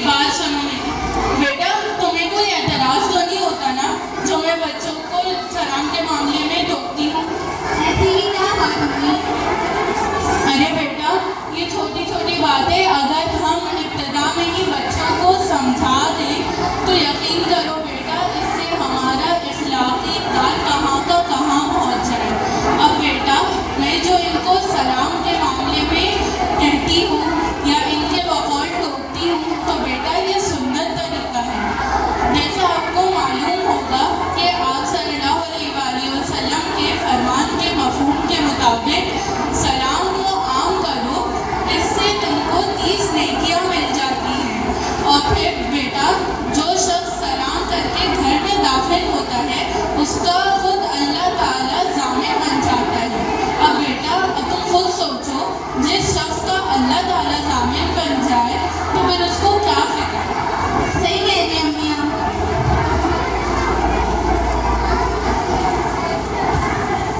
बात सुनो मेरी। बेटा तुम्हें कोई एतराज तो नहीं होता ना जो मैं बच्चों को सलाम के मामले में टोकती हूँ? ऐसी ही क्या बात हुई? अरे बेटा ये छोटी छोटी बातें अगर हम इब्तदा में ही बच्चों को समझा दें तो यकीन करो बेटा इससे हमारा इखलाकी दार कहाँ का कहाँ पहुँच जाए। अब बेटा मैं जो इनको सलाम के मामले में कहती हूँ या इनके बकौल टोकती हूँ तो बेटा ये सुन्नत तरीका है। जैसे आपको मालूम होगा कि आप सल्लल्लाहु अलैहि वसल्लम के फरमान के मफहूम के मुताबिक सलाम को आम करो, इससे तुमको 30 नेकियां मिल जाती हैं। और फिर बेटा जो शख्स सलाम करके घर में दाखिल होता है उसका खुद अल्लाह ताला ज़ामिन बन जाता है। अब बेटा तुम खुद सोचो जिस शख्स का अल्लाह ताला ज़ामिन बन जाए तो फिर उसको क्या फिक्र। सही कह रही अम्मी आप।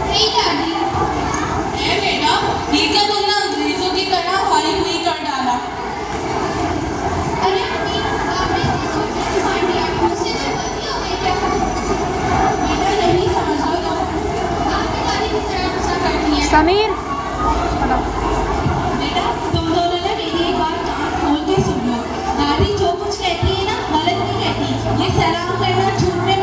नहीं दादी। बेटा ये क्या तुमने अंग्रेजों की तरह हाई हुई कर डाला? अरे अम्मी आपने इतनी सोच के मान लिया, मुझसे कोई गलती हो गई क्या? बेटा नहीं समझ लो तो आपने दादी किस तरह गुस्सा करती है? समीर बेटा तुम दोनों ना मेरी एक बात कान खोल के सुन लो। दादी जो कुछ कहती है ना गलत नहीं कहती। ये सलाम करना झूठ में